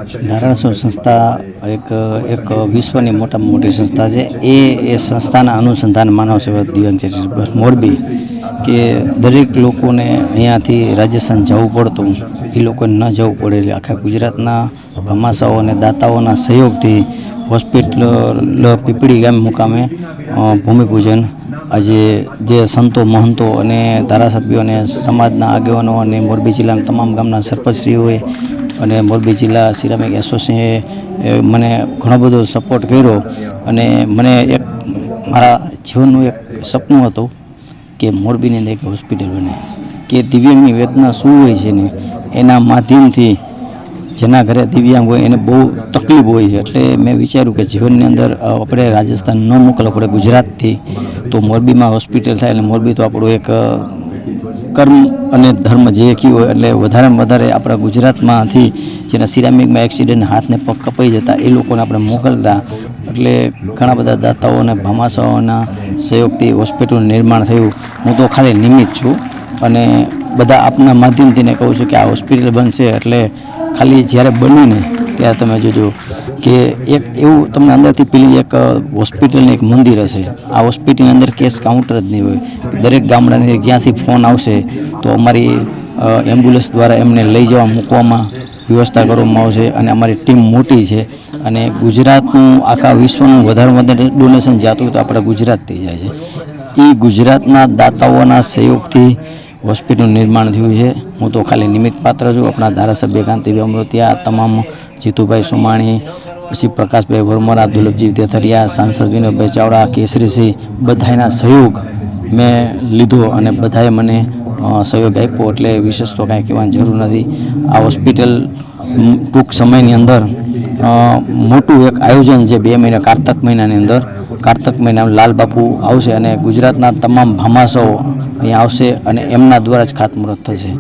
નારાયણ સંસ્થા એક વિશ્વની મોટામાં મોટી સંસ્થા છે। એ સંસ્થાના અનુસંધાન માનવ સેવા દિવ્યાંગ ચેરિટેબલ ટ્રસ્ટ મોરબી કે દરેક લોકોને અહીંયાથી રાજસ્થાન જવું પડતું એ લોકોને ન જવું પડે એટલે આખા ગુજરાતના ભમાસાઓ અને દાતાઓના સહયોગથી હોસ્પિટલ પીપળી ગામ મુકામે ભૂમિપૂજન આજે જે સંતો મહંતો અને ધારાસભ્યો અને સમાજના આગેવાનો અને મોરબી જિલ્લાના તમામ ગામના સરપંચશ્રીઓએ અને મોરબી જિલ્લા સિરામિક એસોસિએશને મને ઘણો બધો સપોર્ટ કર્યો અને મને એક મારા જીવનનું એક સપનું હતું કે મોરબીની અંદર એક હોસ્પિટલ બને કે દિવ્યાંગની વેદના શું હોય છે ને એના માધ્યમથી જેના ઘરે દિવ્યાંગ હોય એને બહુ તકલીફ હોય છે એટલે મેં વિચાર્યું કે જીવનની અંદર આપણે રાજસ્થાન ન મોકલવું પડે ગુજરાતથી તો મોરબીમાં હોસ્પિટલ થાય એટલે મોરબી તો આપણું એક કર્મ અને ધર્મ જે કયું હોય એટલે વધારેમાં વધારે આપણા ગુજરાતમાંથી જેના સિરામિકમાં એક્સિડન્ટ હાથને પગ કપાઈ જતા એ લોકોને આપણે મોકલતા એટલે ઘણા બધા દાતાઓ અને ભામાશાઓના સહયોગથી હોસ્પિટલનું નિર્માણ થયું। હું તો ખાલી નિમિત્ત છું અને બધા આપના માધ્યમથી ને કહું છું કે આ હોસ્પિટલ બનશે એટલે ખાલી જ્યારે બનીને ત્યારે તમે જોજો કે એક એવું તમને અંદરથી પેલી એક હોસ્પિટલનું એક મંદિર હશે। આ હોસ્પિટલની અંદર કેશ કાઉન્ટર જ નહીં હોય। દરેક ગામડાની જ્યાંથી ફોન આવશે તો અમારી એમ્બ્યુલન્સ દ્વારા એમને લઈ જવા મૂકવામાં વ્યવસ્થા કરવામાં આવશે અને અમારી ટીમ મોટી છે અને ગુજરાતનું આખા વિશ્વનું વધારે ડોનેશન જાતું હોય તો આપણા ગુજરાતથી જાય છે। એ ગુજરાતના દાતાઓના સહયોગથી હોસ્પિટલનું નિર્માણ થયું છે। હું તો ખાલી નિમિત્ત પાત્ર છું। આપણા ધારાસભ્ય કાંતિભાઈ અમરોતિયા, તમામ જીતુભાઈ સોમાણી, પછી પ્રકાશભાઈ વરમોરા, દુલભજી દેથરિયા, સાંસદ વિનોદભાઈ ચાવડા, કેસરીસિંહ બધાના સહયોગ મેં લીધો અને બધાએ મને સહયોગ આપ્યો એટલે વિશેષ તો કાંઈ કહેવાની જરૂર નથી। આ હોસ્પિટલ ટૂંક સમયની અંદર મોટું એક આયોજન છે 2 મહિના કારતક મહિનાની અંદર કારતક મહિનામાં લાલબાપુ આવશે અને ગુજરાતના તમામ ભામાશાઓ અહીંયા આવશે અને એમના દ્વારા જ ખાતમુહૂર્ત થશે।